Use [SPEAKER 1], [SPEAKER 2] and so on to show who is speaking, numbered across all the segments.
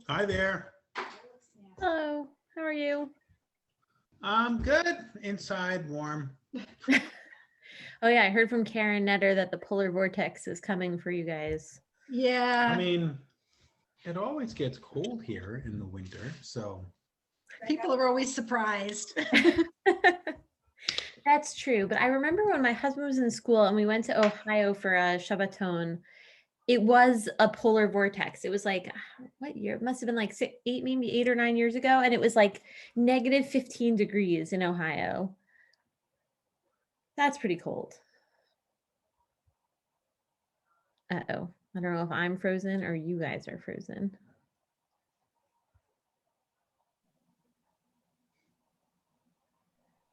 [SPEAKER 1] Hi there.
[SPEAKER 2] Hello, how are you?
[SPEAKER 1] I'm good. Inside, warm.
[SPEAKER 2] Oh yeah, I heard from Karen Netter that the polar vortex is coming for you guys.
[SPEAKER 1] I
[SPEAKER 3] Yeah,
[SPEAKER 1] mean, it always gets cold here in the winter, so
[SPEAKER 3] people are always surprised.
[SPEAKER 2] That's true, but I remember when my husband was in school and we went to Ohio for a Shabbaton, it was a polar vortex. It was like, what year? It must have been like maybe 8 or 9 years ago. And it was like negative 15 degrees in Ohio. That's pretty cold. Uh-oh. I don't know if I'm frozen or you guys are frozen.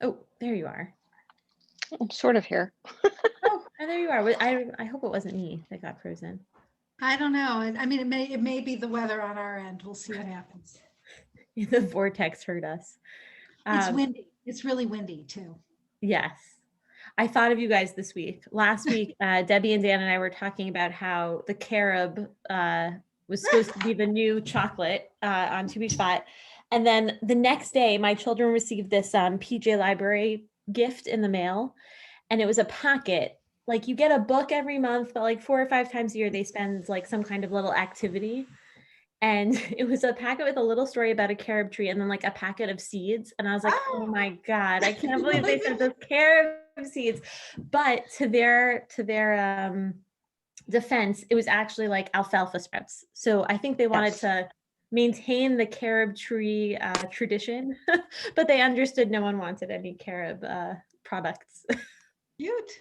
[SPEAKER 2] Oh, there you are.
[SPEAKER 4] I'm sort of here.
[SPEAKER 2] Oh, there you are. I hope it wasn't me that got frozen.
[SPEAKER 3] I don't know. I mean, it may be the weather on our end. We'll see what happens.
[SPEAKER 2] The vortex hurt us.
[SPEAKER 3] It's windy. It's really windy too.
[SPEAKER 2] Yes. I thought of you guys this week. Last week, Debbie and Dan and I were talking about how the carob was supposed to be the new chocolate on To Be Spot. And then the next day, my children received this PJ Library gift in the mail. And it was a packet. Like you get a book every month, but like 4 or 5 times a year, they spend like some kind of little activity. And it was a packet with a little story about a carob tree and then like a packet of seeds. And I was like, oh my God, I can't believe they sent us carob seeds. But to their defense, it was actually like alfalfa sprouts. So I think they wanted to maintain the carob tree tradition, but they understood no one wanted any carob products.
[SPEAKER 3] Cute.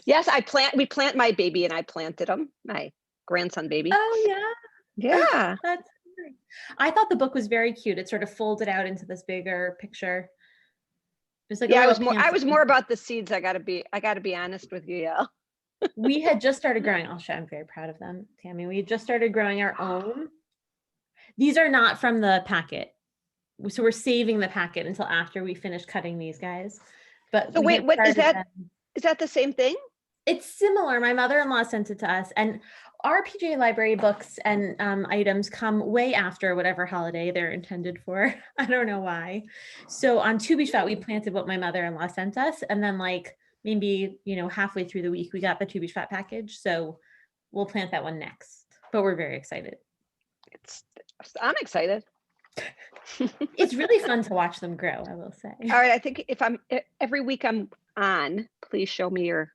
[SPEAKER 4] Yes, we plant my baby and I planted him, my grandson baby.
[SPEAKER 2] Oh yeah.
[SPEAKER 4] Yeah.
[SPEAKER 2] That's nice. I thought the book was very cute. It sort of folded out into this bigger picture. It was like
[SPEAKER 4] I was more about the seeds. I gotta be honest with you, Yael.
[SPEAKER 2] We had just started growing. I'm very proud of them, Tammy. We had just started growing our own. These are not from the packet. So we're saving the packet until after we finish cutting these guys. But
[SPEAKER 4] So wait, what is that? Is that the same thing?
[SPEAKER 2] It's similar. My mother-in-law sent it to us, and our PJ Library books and items come way after whatever holiday they're intended for. I don't know why. So on To Be Spot, we planted what my mother-in-law sent us, and then like maybe halfway through the week we got the To Be Spot package. So we'll plant that one next. But we're very excited.
[SPEAKER 4] I'm excited.
[SPEAKER 2] It's really fun to watch them grow, I will say.
[SPEAKER 4] All right, I think every week I'm on, please show me your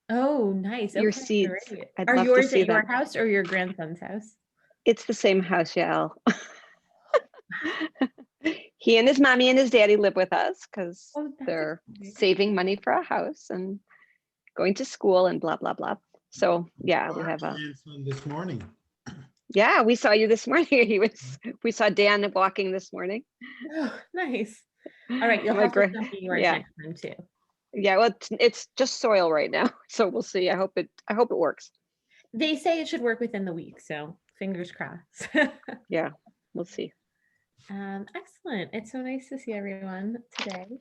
[SPEAKER 2] nice.
[SPEAKER 4] Your
[SPEAKER 2] okay,
[SPEAKER 4] seeds.
[SPEAKER 2] great.
[SPEAKER 4] I'd
[SPEAKER 2] Are
[SPEAKER 4] love
[SPEAKER 2] yours
[SPEAKER 4] to see
[SPEAKER 2] at your
[SPEAKER 4] them.
[SPEAKER 2] house or your grandson's house?
[SPEAKER 4] It's the same house, Yael. He and his mommy and his daddy live with us because they're saving money for a house and going to school and blah, blah, blah. So yeah, we have
[SPEAKER 1] this morning.
[SPEAKER 4] Yeah, we saw you this morning. We saw Dan walking this morning.
[SPEAKER 2] Oh, nice. All right, you'll have to send me yours next time too.
[SPEAKER 4] Yeah, well, it's just soil right now, so we'll see. I hope it works.
[SPEAKER 2] They say it should work within the week, so fingers crossed.
[SPEAKER 4] Yeah, we'll see.
[SPEAKER 2] Excellent. It's so nice to see everyone today.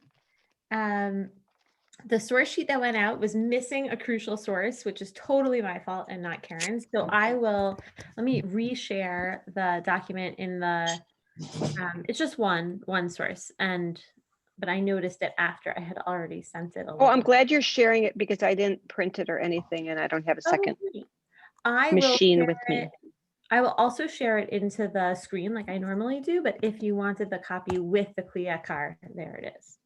[SPEAKER 2] The source sheet that went out was missing a crucial source, which is totally my fault and not Karen's. So let me reshare the document in the, it's just one source, but I noticed it after I had already sent it.
[SPEAKER 4] Oh, I'm glad you're sharing it because I didn't print it or anything and I don't have a second machine with me.
[SPEAKER 2] I will also share it into the screen like I normally do, but if you wanted the copy with the Kli Yakar, there it is.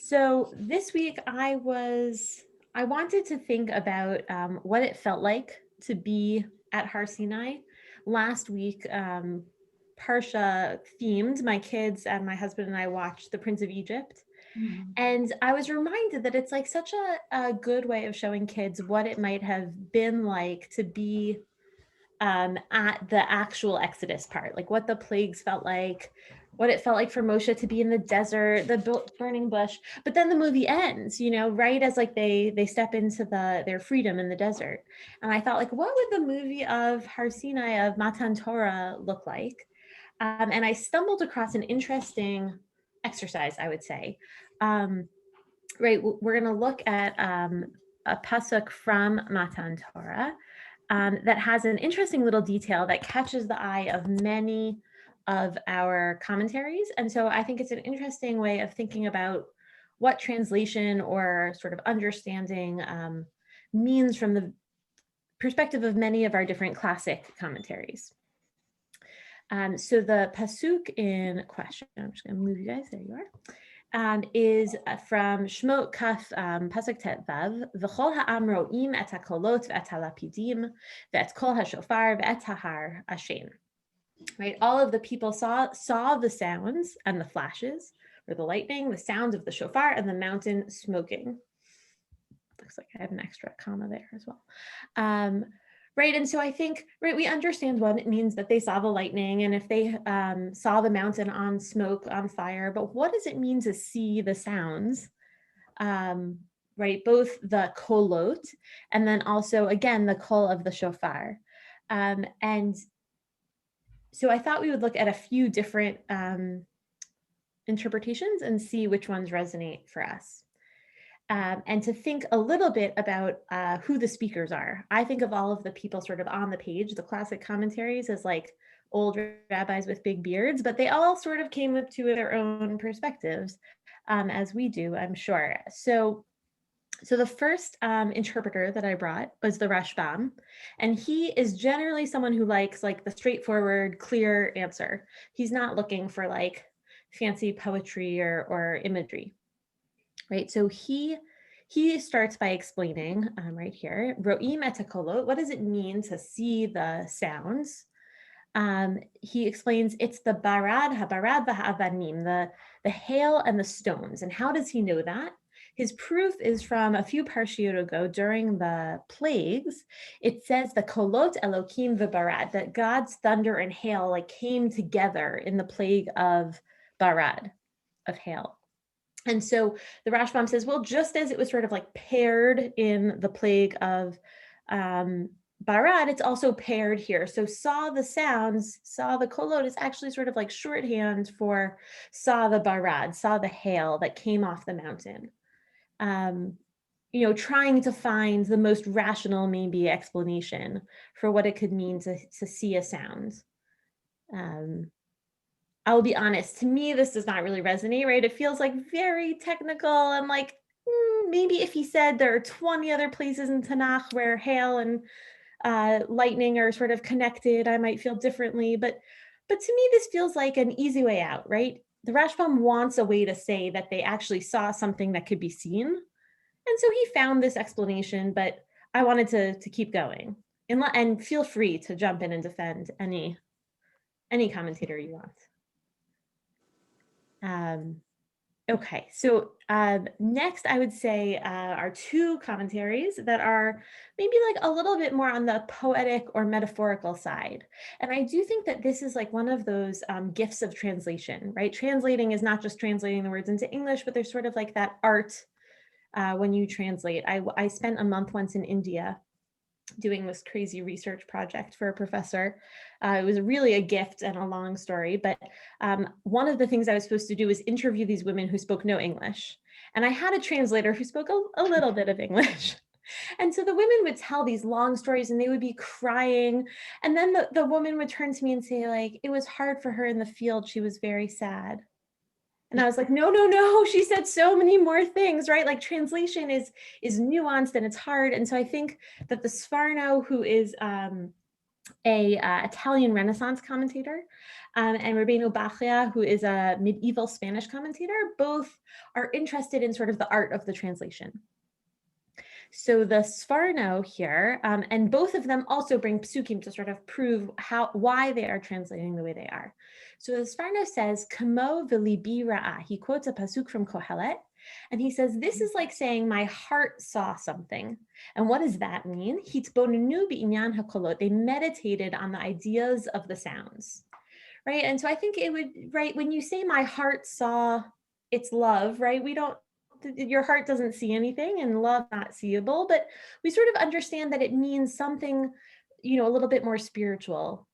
[SPEAKER 2] So this week I wanted to think about what it felt like to be at Har Sinai. Last week, Parsha themed, my kids and my husband and I watched The Prince of Egypt. Mm-hmm. And I was reminded that it's like such a good way of showing kids what it might have been like to be at the actual Exodus part, like what the plagues felt like, what it felt like for Moshe to be in the desert, the burning bush. But then the movie ends, right as like they step into their freedom in the desert. And I thought, like, what would the movie of Har Sinai, of Matan Torah, look like? And I stumbled across an interesting exercise, I would say. Right, we're going to look at a pasuk from Matan Torah. that has an interesting little detail that catches the eye of many of our commentaries. And so I think it's an interesting way of thinking about what translation or sort of understanding means from the perspective of many of our different classic commentaries. So the pasuk in question, I'm just going to move you guys, there you are, is from Shmot Kaf pasuk Tet Vav, V'chol ha'am ro'im et ha'kolot ve'et ha'lapidim ve'et kol ha'shofar ve'et ha'har ashen. Right, all of the people saw the sounds and the flashes, or the lightning, the sounds of the shofar, and the mountain smoking. Looks like I have an extra comma there as well. Right, and so I think, right, we understand what it means that they saw the lightning, and if they saw the mountain on smoke, on fire, but what does it mean to see the sounds? Right, both the kolot, and then also, again, the kol of the shofar. And so I thought we would look at a few different interpretations and see which ones resonate for us. And to think a little bit about who the speakers are. I think of all of the people sort of on the page, the classic commentaries, as like old rabbis with big beards, but they all sort of came up to their own perspectives, as we do, I'm sure. So the first interpreter that I brought was the Rashbam, and he is generally someone who likes like the straightforward, clear answer. He's not looking for like fancy poetry or imagery, right? So he starts by explaining right here, Ro'im et hakolot, what does it mean to see the sounds? He explains it's the barad, habarad, v'ha'avanim, the hail and the stones. And how does he know that? His proof is from a few parshiot ago during the plagues. It says the kolot elokim v'barad, that God's thunder and hail like came together in the plague of barad, of hail. And so the Rashbam says, well, just as it was sort of like paired in the plague of barad, it's also paired here. So saw the sounds, saw the kolot is actually sort of like shorthand for saw the barad, saw the hail that came off the mountain. You know, trying to find the most rational maybe explanation for what it could mean to see a sound. I will be honest, to me, this does not really resonate, right? It feels like very technical and like, maybe if he said there are 20 other places in Tanakh where hail and lightning are sort of connected, I might feel differently. But to me, this feels like an easy way out, right? The Rashbam wants a way to say that they actually saw something that could be seen. And so he found this explanation, but I wanted to keep going. And feel free to jump in and defend any commentator you want. Okay, so next I would say are two commentaries that are maybe like a little bit more on the poetic or metaphorical side. And I do think that this is like one of those gifts of translation, right? Translating is not just translating the words into English, but there's sort of like that art when you translate. I spent a month once in India doing this crazy research project for a professor. It was really a gift and a long story, but one of the things I was supposed to do was interview these women who spoke no English. And I had a translator who spoke a little bit of English. And so the women would tell these long stories and they would be crying. And then the woman would turn to me and say, like, it was hard for her in the field. She was very sad. And I was like, no, she said so many more things, right? Like translation is nuanced and it's hard. And so I think that the Sforno, who is a Italian Renaissance commentator, and Rabbeinu Bachia, who is a medieval Spanish commentator, both are interested in sort of the art of the translation. So the Sforno here, and both of them also bring psukim to sort of prove why they are translating the way they are. So the Sforno says, "Kamo v'libi ra'ah." He quotes a pasuk from Kohelet, and he says, this is like saying, my heart saw something. And what does that mean? Hitbonenu bi'inyan hakolot. They meditated on the ideas of the sounds, right? And so I think it would, right, when you say my heart saw its love, right? Your heart doesn't see anything and love not seeable, but we sort of understand that it means something, you know, a little bit more spiritual,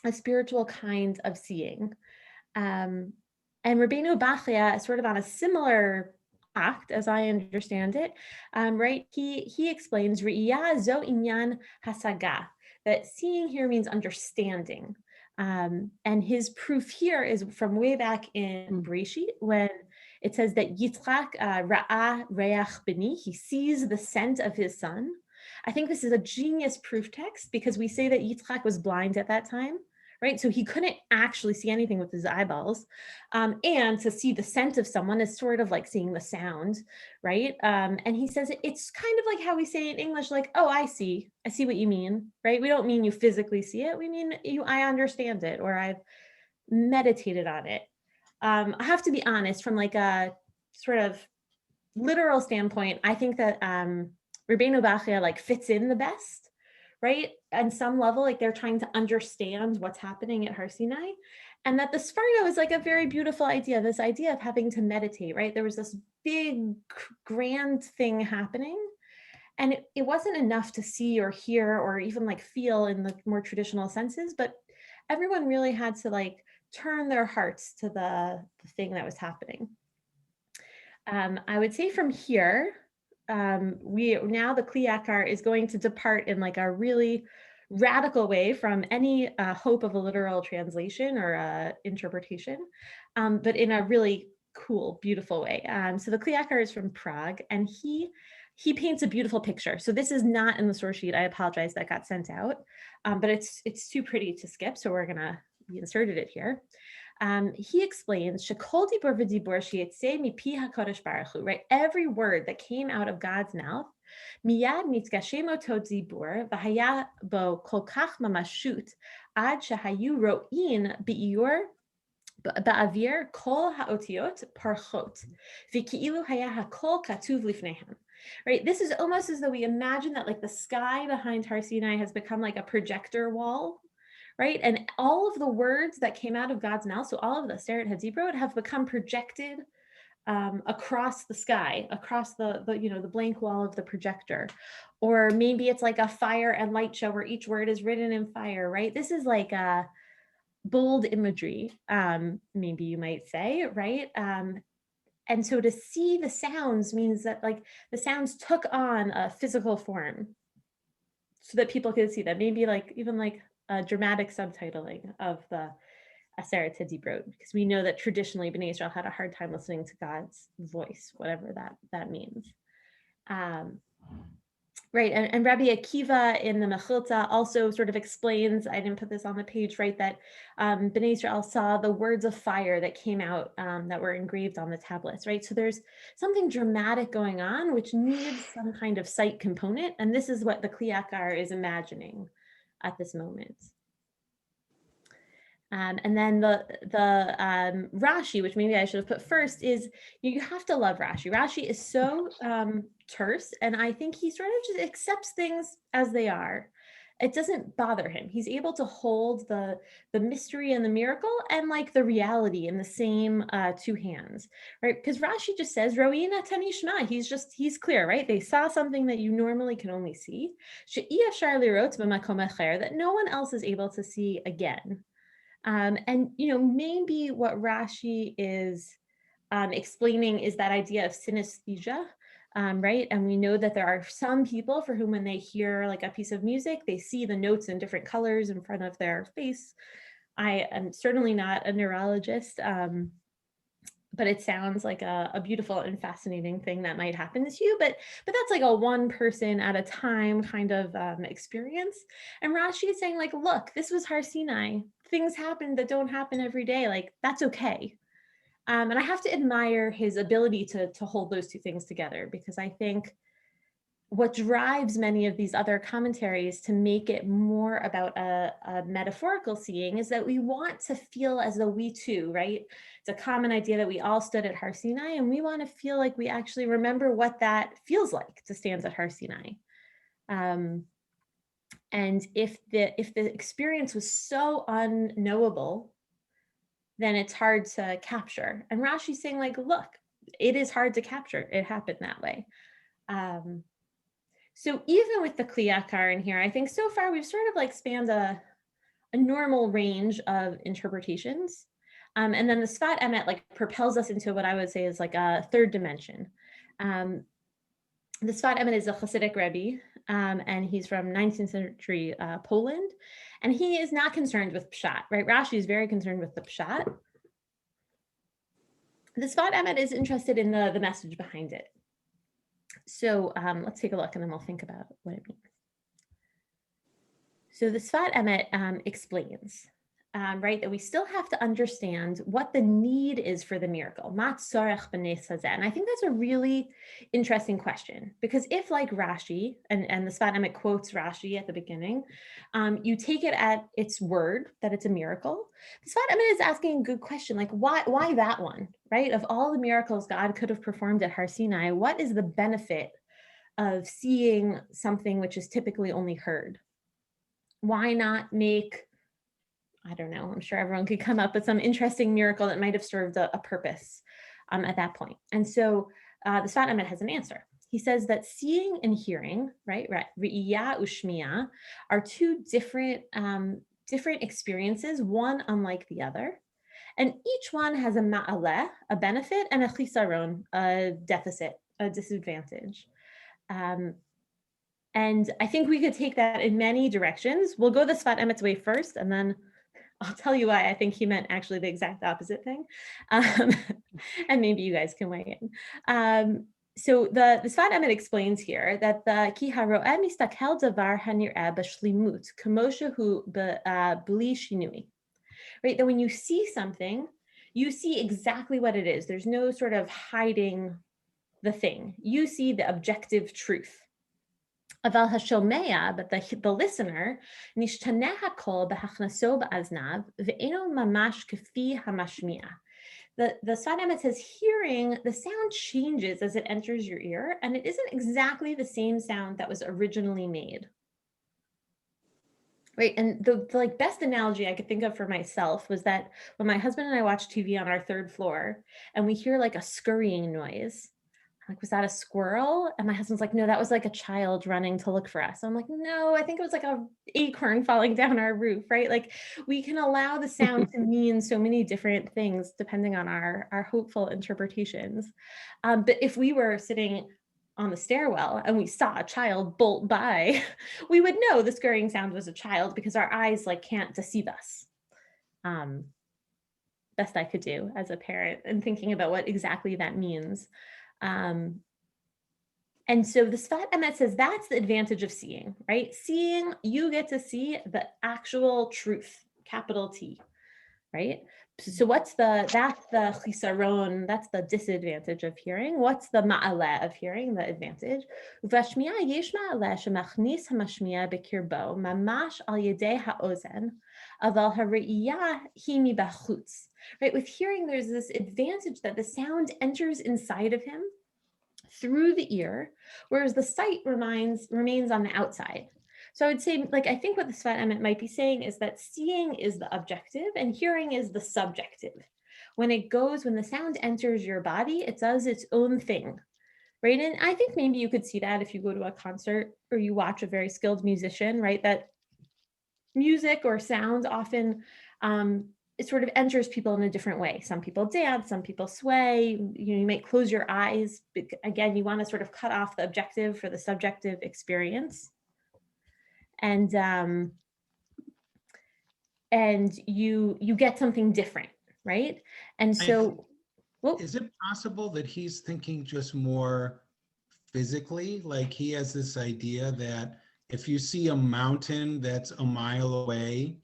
[SPEAKER 2] a spiritual kind of seeing. And Rabbeinu Bachia is sort of on a similar act, as I understand it, right? He explains Re'iyah zo inyan hasaga, that seeing here means understanding. And his proof here is from way back in Bereshit, when it says that Yitzchak ra'a reach beni, he sees the scent of his son. I think this is a genius proof text because we say that Yitzchak was blind at that time, right? So he couldn't actually see anything with his eyeballs. And to see the scent of someone is sort of like seeing the sound, right? And he says it's kind of like how we say in English, like, oh, I see what you mean, right? We don't mean you physically see it. We mean I understand it, or I've meditated on it. I have to be honest, from like a sort of literal standpoint, I think that Rabbeinu Bachya like fits in the best, right? On some level, like they're trying to understand what's happening at Har Sinai, and that the Sforno is like a very beautiful idea, this idea of having to meditate, right? There was this big, grand thing happening, and it wasn't enough to see or hear or even like feel in the more traditional senses, but everyone really had to like turn their hearts to the thing that was happening. I would say from here, the Kli Yakar is going to depart in like a really radical way from any hope of a literal translation or interpretation, but in a really cool, beautiful way. So the Kli Yakar is from Prague, and he paints a beautiful picture. So this is not in the source sheet. I apologize, that got sent out, but it's too pretty to skip, so we inserted it here. He explains, "Shekol dibur v'dibur sheyetzeh mipi HaKadosh Baruch Hu," right? Every word that came out of God's mouth, miyad nitgashem oto dibur v'haya bo kol kach mamashut ad shehayu ro'in bi'iyur ba'avir kol ha'otiot parchot v'ki'ilu haya hakol katuv lifnehem. Right? This is almost as though we imagine that like the sky behind Har Sinai has become like a projector wall, right? And all of the words that came out of God's mouth, so all of the Aseret HaDibrot, have become projected across the sky, across the blank wall of the projector. Or maybe it's like a fire and light show where each word is written in fire, right? This is like a bold imagery, maybe you might say, right? And so to see the sounds means that like the sounds took on a physical form so that people could see them, maybe like even like a dramatic subtitling of the Aseret HaDibrot, because we know that traditionally Bnei Israel had a hard time listening to God's voice, whatever that means. Right, and Rabbi Akiva in the Mechilta also sort of explains, I didn't put this on the page, right, that Bnei Israel saw the words of fire that came out that were engraved on the tablets, right? So there's something dramatic going on which needs some kind of sight component, and this is what the Kli Yakar is imagining at this moment. And then the Rashi, which maybe I should have put first, is you have to love Rashi. Rashi is so terse, and I think he sort of just accepts things as they are. It doesn't bother him. He's able to hold the mystery and the miracle and like the reality in the same two hands, right? Because Rashi just says, Ro'ina tanishma. He's clear, right? They saw something that you normally can only see. She'i afshar lirot b'makom acher, that no one else is able to see again. And maybe what Rashi is explaining is that idea of synesthesia, right? And we know that there are some people for whom when they hear like a piece of music, they see the notes in different colors in front of their face. I am certainly not a neurologist, but it sounds like a beautiful and fascinating thing that might happen to you. But that's like a one person at a time kind of experience. And Rashi is saying like, look, this was Har Sinai. Things happen that don't happen every day. Like, that's okay. And I have to admire his ability to hold those two things together, because I think what drives many of these other commentaries to make it more about a metaphorical seeing is that we want to feel as though we too, right? It's a common idea that we all stood at Har Sinai, and we want to feel like we actually remember what that feels like to stand at Har Sinai. And if the experience was so unknowable, then it's hard to capture. And Rashi's saying like, look, it is hard to capture. It happened that way. So even with the Kli Yakar in here, I think so far we've sort of like spanned a normal range of interpretations. And then the Sfat Emet like propels us into what I would say is like a third dimension. The Sfat Emet is a Hasidic Rebbe, and he's from 19th century Poland, and he is not concerned with Pshat, right? Rashi is very concerned with the Pshat. The Sfat Emet is interested in the message behind it. So let's take a look and then we'll think about what it means. So the Sfat Emet explains, right, that we still have to understand what the need is for the miracle. Mat tzarech b'nes hazeh. And I think that's a really interesting question, because if, like Rashi, and the Sfat Emet quotes Rashi at the beginning, you take it at its word that it's a miracle, the Sfat Emet is asking a good question, like why that one, right? Of all the miracles God could have performed at Har Sinai, what is the benefit of seeing something which is typically only heard? Why not make, I don't know, I'm sure everyone could come up with some interesting miracle that might have served a purpose at that point. And so the Sfat Emet has an answer. He says that seeing and hearing, right, Re'iyah u'shmiya, are two different experiences, one unlike the other. And each one has a ma'aleh, a benefit, and a chisaron, a deficit, a disadvantage. And I think we could take that in many directions. We'll go the Sfat Emet's way first, and then I'll tell you why I think he meant actually the exact opposite thing. And maybe you guys can weigh in. So the Sfat Emet explains here that the ki haro'eh mistakel davar hanir'eh b'shlimut kamo shehu b'li shinui. Right, that when you see something, you see exactly what it is. There's no sort of hiding the thing. You see the objective truth. Aval hashomea, but the listener, nishtaneh hakol b'hachnaso ba'aznav ve'eno mamash kefi hamashmiya. The Sfat Emet says hearing, the sound changes as it enters your ear, and it isn't exactly the same sound that was originally made. Right, and the like best analogy I could think of for myself was that when my husband and I watch TV on our third floor, and we hear like a scurrying noise. Like, was that a squirrel? And my husband's like, no, that was like a child running to look for us. I'm like, no, I think it was like a acorn falling down our roof, right? Like we can allow the sound to mean so many different things depending on our hopeful interpretations. But if we were sitting on the stairwell and we saw a child bolt by, we would know the scurrying sound was a child because our eyes like can't deceive us. Best I could do as a parent and thinking about what exactly that means. And so the Sfat Emet says that's the advantage of seeing, right? Seeing, you get to see the actual truth, capital T, right? So that's the chisaron, that's the disadvantage of hearing. What's the ma'aleh of hearing, the advantage? V'ashmiya yesh ma'aleh shemachnis hamashmiya b'kirbo mamash al yedei ha'ozen aval ha're'iyah hi mibachutz. Right, with hearing, there's this advantage that the sound enters inside of him through the ear, whereas the sight remains on the outside. So I would say, like, I think what the Sfat Emet might be saying is that seeing is the objective and hearing is the subjective. When the sound enters your body, it does its own thing, right? And I think maybe you could see that if you go to a concert or you watch a very skilled musician, right? That music or sound often it sort of enters people in a different way. Some people dance, some people sway, you might close your eyes. Again, you want to sort of cut off the objective for the subjective experience. And you get something different, right? And so
[SPEAKER 1] is it possible that he's thinking just more physically? Like he has this idea that if you see a mountain that's a mile away,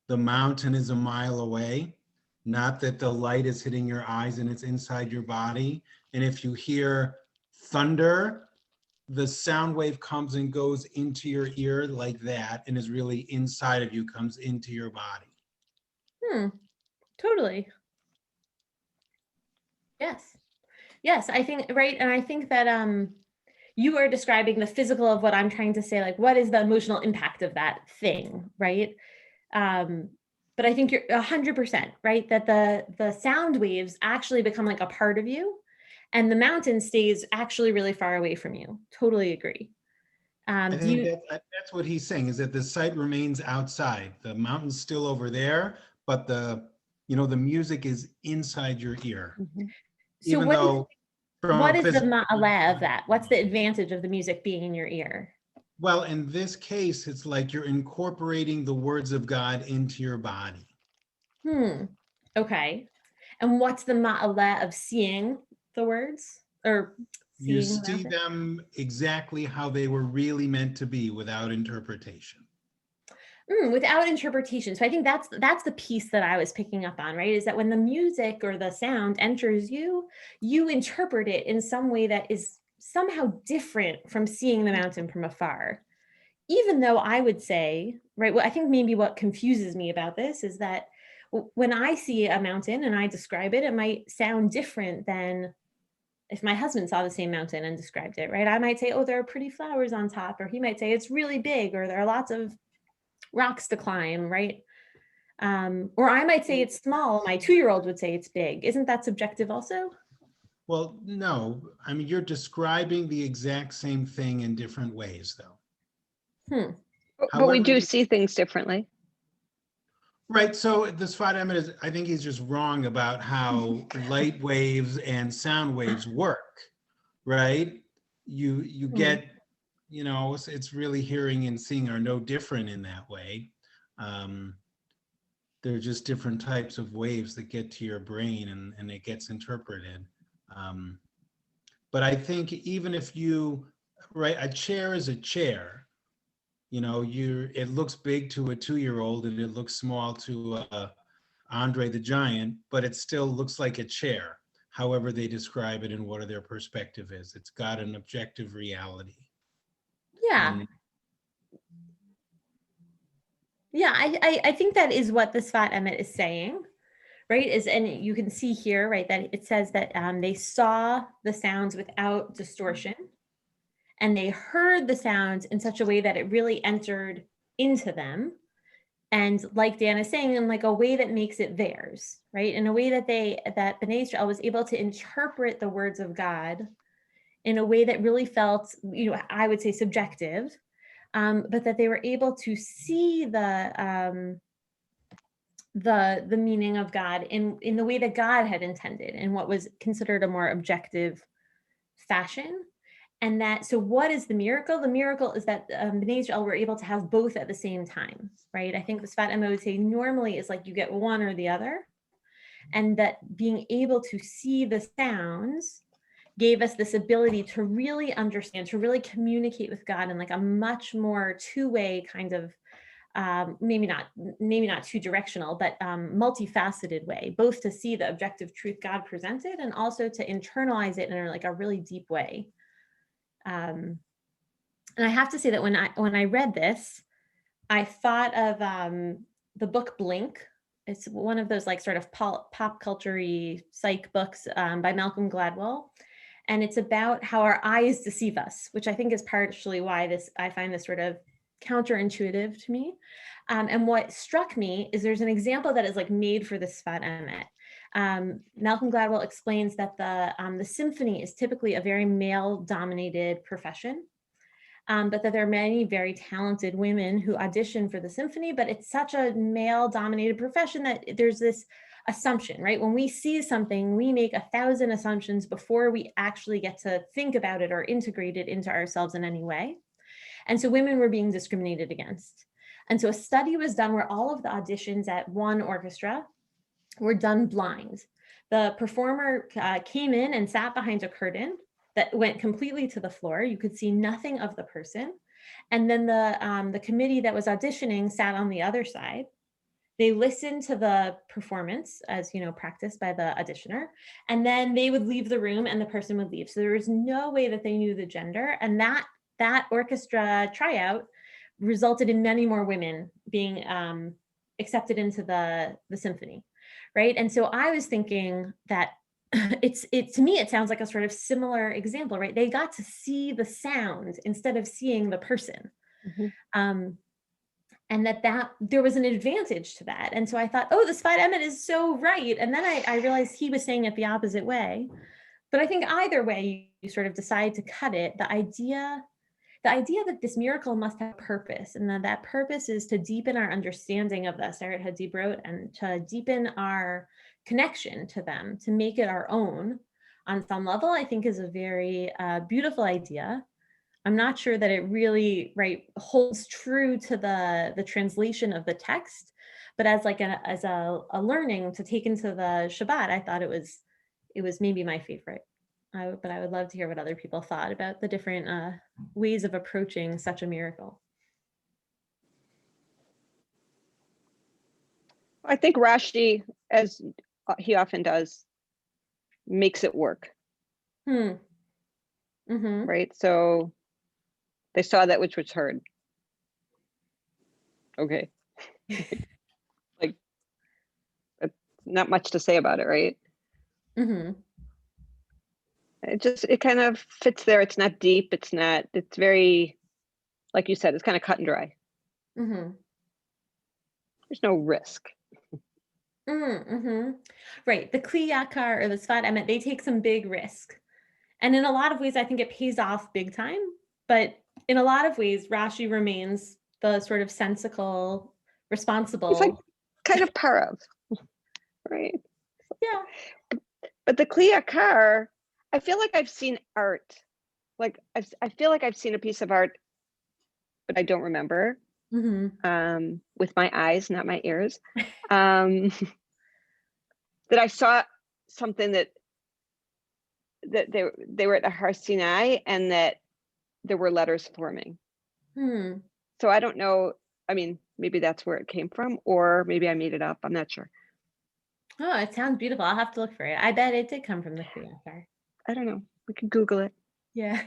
[SPEAKER 1] the mountain is a mile away, not that the light is hitting your eyes and it's inside your body. And if you hear thunder, the sound wave comes and goes into your ear like that and is really inside of you, comes into your body.
[SPEAKER 2] Totally. Yes, I think, right. And I think that you are describing the physical of what I'm trying to say, like, what is the emotional impact of that thing, right? But I think you're 100% right, that the sound waves actually become like a part of you and the mountain stays actually really far away from you. Totally agree.
[SPEAKER 1] I think that's what he's saying, is that the sight remains outside. The mountain's still over there, but the the music is inside your ear,
[SPEAKER 4] Mhm.
[SPEAKER 2] So
[SPEAKER 1] even though from
[SPEAKER 2] what
[SPEAKER 1] a
[SPEAKER 2] is the
[SPEAKER 1] physical.
[SPEAKER 2] ma'aleh of that? What's the advantage of the music being in your ear?
[SPEAKER 1] Well, in this case, it's like you're incorporating the words of God into your body.
[SPEAKER 2] Okay. And what's the ma'aleh of seeing the words or
[SPEAKER 1] You
[SPEAKER 2] seeing the
[SPEAKER 1] see
[SPEAKER 2] mountain?
[SPEAKER 1] them exactly how they were really meant to be without interpretation.
[SPEAKER 2] Without interpretation. So I think that's the piece that I was picking up on, right? Is that when the music or the sound enters you, you interpret it in some way that is somehow different from seeing the mountain from afar. Even though I would say, right, well, I think maybe what confuses me about this is that when I see a mountain and I describe it, it might sound different than if my husband saw the same mountain and described it, right? I might say, oh, there are pretty flowers on top, or he might say it's really big, or there are lots of rocks to climb, right? Or I might say it's small. My 2-year-old would say it's big. Isn't that subjective also?
[SPEAKER 1] Well, no, I mean, you're describing the exact same thing in different ways, though.
[SPEAKER 4] But we
[SPEAKER 1] However,
[SPEAKER 4] do see things differently.
[SPEAKER 1] right. So the Sfat Emet is, I think he's just wrong about how light waves and sound waves work, right? You get, it's really hearing and seeing are no different in that way. They're just different types of waves that get to your brain and it gets interpreted. But I think even if right, a chair is a chair. It looks big to a 2-year-old and it looks small to Andre the Giant, but it still looks like a chair, however they describe it and what their perspective is. It's got an objective reality.
[SPEAKER 2] Yeah. Yeah, I think that is what the Sfat Emet is saying, right? And you can see here, right, that it says that they saw the sounds without distortion, and they heard the sounds in such a way that it really entered into them. And like Dan is saying, in like a way that makes it theirs, right? In a way that that Bnei Israel was able to interpret the words of God in a way that really felt, I would say subjective, but that they were able to see the meaning of God in the way that God had intended, in what was considered a more objective fashion. And so what is the miracle? The miracle is that Bnei Israel were able to have both at the same time, right? I think the Sfat Emet would say normally is like you get one or the other, and that being able to see the sounds gave us this ability to really understand, to really communicate with God in like a much more two-way kind of, maybe not two directional, but multifaceted way, both to see the objective truth God presented and also to internalize it in like a really deep way. And I have to say that when I read this, I thought of the book Blink. It's one of those like sort of pop culture-y psych books by Malcolm Gladwell. And it's about how our eyes deceive us, which I think is partially why I find this sort of counterintuitive to me. And what struck me is there's an example that is like made for the Sfat Emet. Malcolm Gladwell explains that the symphony is typically a very male-dominated profession, but that there are many very talented women who audition for the symphony, but it's such a male-dominated profession that there's this assumption, right? When we see something, we make 1,000 assumptions before we actually get to think about it or integrate it into ourselves in any way. And so women were being discriminated against. And so a study was done where all of the auditions at one orchestra were done blind. The performer came in and sat behind a curtain that went completely to the floor. You could see nothing of the person. And then the committee that was auditioning sat on the other side. They listened to the performance as, practiced by the auditioner, and then they would leave the room and the person would leave. So there was no way that they knew the gender. And that orchestra tryout resulted in many more women being accepted into the symphony, right? And so I was thinking that to me, it sounds like a sort of similar example, right? They got to see the sound instead of seeing the person. Mm-hmm. And that there was an advantage to that. And so I thought, oh, the Sfat Emet is so right. And then I realized he was saying it the opposite way. But I think either way, you sort of decide to cut it. The idea the idea that this miracle must have purpose, and that purpose is to deepen our understanding of the Aseret HaDibrot and to deepen our connection to them, to make it our own on some level, I think is a very beautiful idea. I'm not sure that it really holds true to the translation of the text, but as like a learning to take into the Shabbat, I thought it was maybe my favorite. But I would love to hear what other people thought about the different ways of approaching such a miracle.
[SPEAKER 4] I think Rashi, as he often does, makes it work.
[SPEAKER 2] Mm-hmm.
[SPEAKER 4] Right? So they saw that which was heard. Okay. Like, not much to say about it, right?
[SPEAKER 2] Mm-hmm.
[SPEAKER 4] It kind of fits there. It's not deep. It's very, like you said, it's kind of cut and dry.
[SPEAKER 2] Mm-hmm.
[SPEAKER 4] There's no risk.
[SPEAKER 2] Mm-hmm. Right. The Kli Yakar or the Sfat Emet, they take some big risk. And in a lot of ways, I think it pays off big time. But in a lot of ways, Rashi remains the sort of sensical, responsible.
[SPEAKER 4] It's like kind of parav, right?
[SPEAKER 2] Yeah.
[SPEAKER 4] But the Kli Yakar, I feel like I've seen art. Like I feel like I've seen a piece of art, but I don't remember.
[SPEAKER 2] Mm-hmm.
[SPEAKER 4] With my eyes, not my ears. That I saw something that they were at a Har Sinai and that there were letters forming. So I don't know. I mean, maybe that's where it came from, or maybe I made it up. I'm not sure.
[SPEAKER 2] Oh, it sounds beautiful. I'll have to look for it. I bet it did come from the Kli Yakar.
[SPEAKER 4] I don't know. We can Google it.
[SPEAKER 2] Yeah.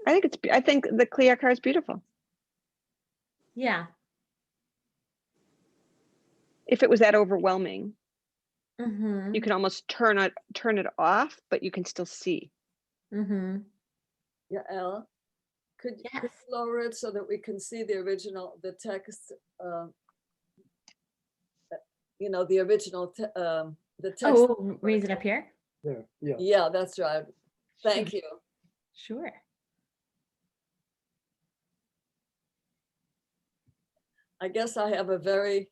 [SPEAKER 4] I think the Kli Yakar is beautiful.
[SPEAKER 2] Yeah.
[SPEAKER 4] If it was that overwhelming,
[SPEAKER 2] Mm-hmm.
[SPEAKER 4] you can almost turn it off, but you can still see.
[SPEAKER 2] Mm-hmm.
[SPEAKER 5] Yael, could
[SPEAKER 2] Yes.
[SPEAKER 5] you lower it so that we can see the original, the text, the original, the text.
[SPEAKER 2] Oh, raise it up here?
[SPEAKER 6] There, yeah.
[SPEAKER 5] Yeah, that's right. Thank you.
[SPEAKER 2] Sure.
[SPEAKER 5] I guess I have a very,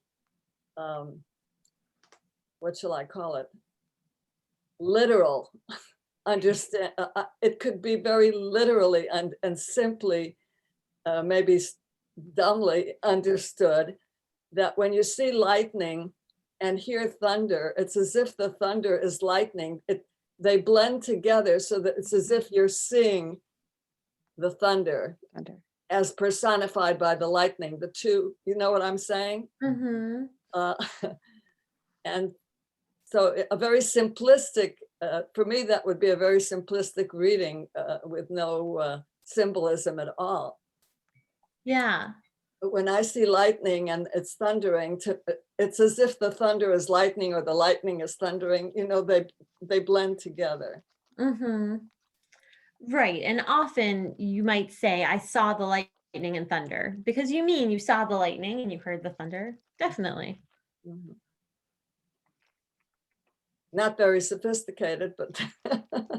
[SPEAKER 5] what shall I call it? Literal understand. It could be very literally and simply, maybe dumbly understood, that when you see lightning and hear thunder, it's as if the thunder is lightning. They blend together so that it's as if you're seeing the thunder as personified by the lightning. The two, you know what I'm saying?
[SPEAKER 2] Mm-hmm.
[SPEAKER 5] And so a very simplistic, for me, that would be a very simplistic reading with no symbolism at all.
[SPEAKER 2] Yeah.
[SPEAKER 5] But when I see lightning and it's thundering, it's as if the thunder is lightning or the lightning is thundering, they blend together.
[SPEAKER 2] Mm-hmm. Right. And often you might say, I saw the lightning and thunder, because you saw the lightning and you heard the thunder. Definitely.
[SPEAKER 5] Mm-hmm. Not very sophisticated, but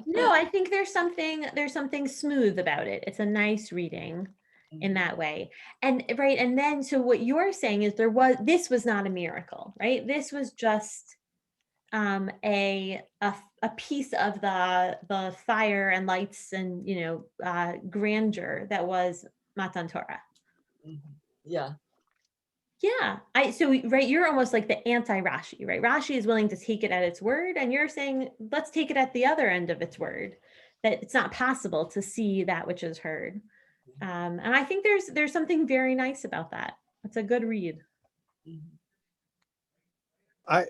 [SPEAKER 2] no, I think there's something smooth about it. It's a nice reading in that way. And right. And then, so what you're saying is this was not a miracle, right? This was just a piece of the fire and lights and grandeur that was Matan Torah.
[SPEAKER 5] Yeah.
[SPEAKER 2] Yeah. You're almost like the anti-Rashi, right? Rashi is willing to take it at its word, and you're saying, let's take it at the other end of its word, that it's not possible to see that which is heard. And I think there's something very nice about that. It's a good read.
[SPEAKER 6] I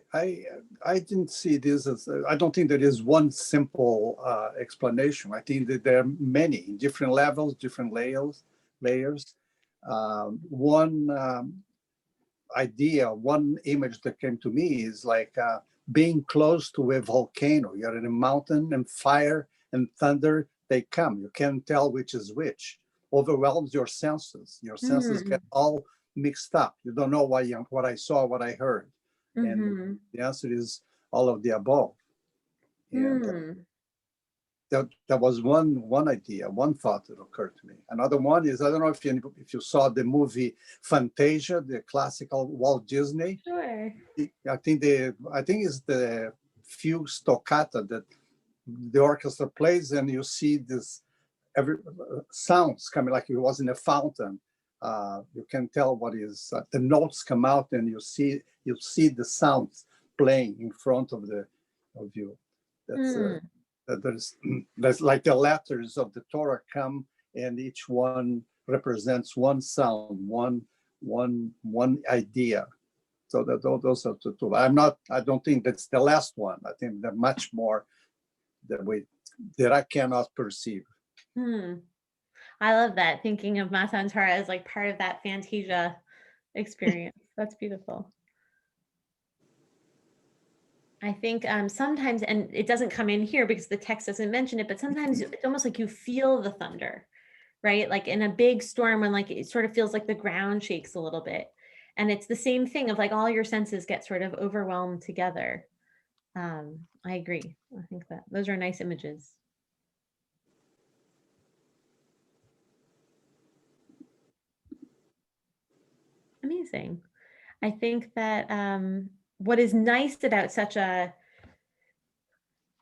[SPEAKER 6] didn't see this as, I don't think there is one simple explanation. I think that there are many different levels, different layers. One idea, one image that came to me is like being close to a volcano. You're in a mountain and fire and thunder, they come. You can't tell which is which. Overwhelms your senses. Your senses get all mixed up. You don't know what I saw, what I heard. And the answer is all of the above. And that was one idea, one thought that occurred to me. Another one is, I don't know if you saw the movie Fantasia, the classical Walt Disney.
[SPEAKER 2] Sure.
[SPEAKER 6] I think it's the few toccata that the orchestra plays, and you see this every sounds coming like it was in a fountain. You can tell what is the notes come out, and you see the sounds playing in front of you. That's there's like the letters of the Torah come, and each one represents one sound, one idea. So those are the two. I don't think that's the last one. I think there are much more that I cannot perceive.
[SPEAKER 2] I love that, thinking of Matan Torah as like part of that Fantasia experience. That's beautiful. I think sometimes, and it doesn't come in here because the text doesn't mention it, but sometimes it's almost like you feel the thunder, right? Like in a big storm, when like it sort of feels like the ground shakes a little bit. And it's the same thing of like all your senses get sort of overwhelmed together. I agree. I think that those are nice images. Amazing. I think that what is nice about such a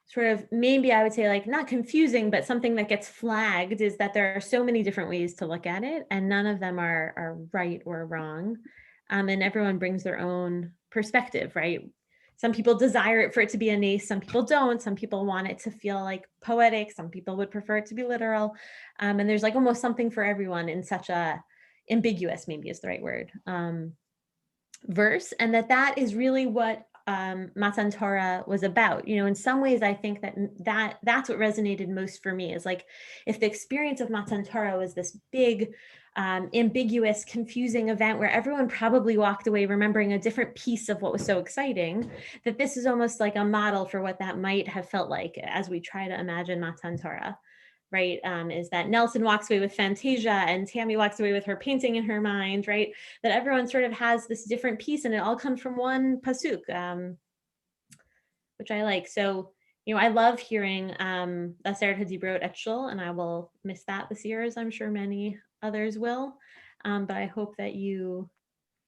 [SPEAKER 2] sort of, maybe I would say like not confusing, but something that gets flagged, is that there are so many different ways to look at it, and none of them are right or wrong. And everyone brings their own perspective, right? Some people desire it for it to be a nace, some people don't. Some people want it to feel like poetic, some people would prefer it to be literal. And there's like almost something for everyone in such a ambiguous, maybe is the right word, verse, and that is really what Matan Torah was about. You know, in some ways, I think that's what resonated most for me, is like, if the experience of Matan Torah was this big, ambiguous, confusing event where everyone probably walked away remembering a different piece of what was so exciting, that this is almost like a model for what that might have felt like as we try to imagine Matan Torah. Right, is that Nelson walks away with Fantasia and Tammy walks away with her painting in her mind, right? That everyone sort of has this different piece, and it all comes from one pasuk, which I like. So, you know, I love hearing Aseret HaDibrot et Shul, and I will miss that this year, as I'm sure many others will. But I hope that you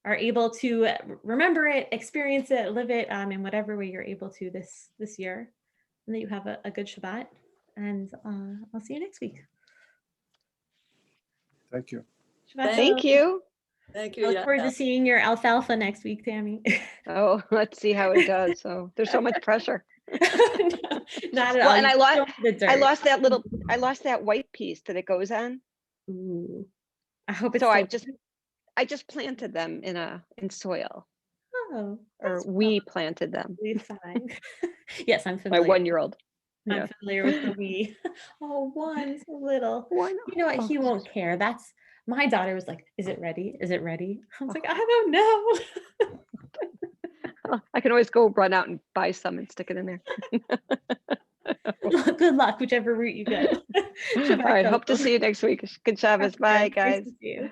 [SPEAKER 2] are able to remember it, experience it, live it in whatever way you're able to this year, and that you have a good Shabbat. And I'll see you next week.
[SPEAKER 6] Thank you.
[SPEAKER 2] Shabbat
[SPEAKER 4] Thank
[SPEAKER 2] shalom.
[SPEAKER 4] you.
[SPEAKER 5] Thank
[SPEAKER 2] I
[SPEAKER 5] you.
[SPEAKER 2] look forward to seeing your alfalfa next week, Tammy.
[SPEAKER 4] Oh, let's see how it does. So there's so much pressure.
[SPEAKER 2] No, not at
[SPEAKER 4] Well,
[SPEAKER 2] all.
[SPEAKER 4] and
[SPEAKER 2] You
[SPEAKER 4] I lost
[SPEAKER 2] don't need the
[SPEAKER 4] I
[SPEAKER 2] dirt.
[SPEAKER 4] lost that white piece that it goes on.
[SPEAKER 2] Ooh. I hope it's
[SPEAKER 4] So
[SPEAKER 2] still-
[SPEAKER 4] I just planted them in soil,
[SPEAKER 2] Oh,
[SPEAKER 4] or
[SPEAKER 2] that's
[SPEAKER 4] we planted them.
[SPEAKER 2] probably fine. Yes, I'm
[SPEAKER 4] My
[SPEAKER 2] familiar.
[SPEAKER 4] 1-year-old.
[SPEAKER 2] I'm
[SPEAKER 4] Yeah.
[SPEAKER 2] familiar with the we. Oh, one so little.
[SPEAKER 4] One.
[SPEAKER 2] You know what?
[SPEAKER 4] Oh.
[SPEAKER 2] He won't care. That's, my daughter was like, "Is it ready? Is it ready?" I was like, "I don't know."
[SPEAKER 4] Oh, I can always go run out and buy some and stick it in there.
[SPEAKER 2] Good luck, whichever route you go.
[SPEAKER 4] All right. Hope to see you next week. Good Shabbos. Bye,
[SPEAKER 2] Nice
[SPEAKER 4] guys.
[SPEAKER 2] to see you.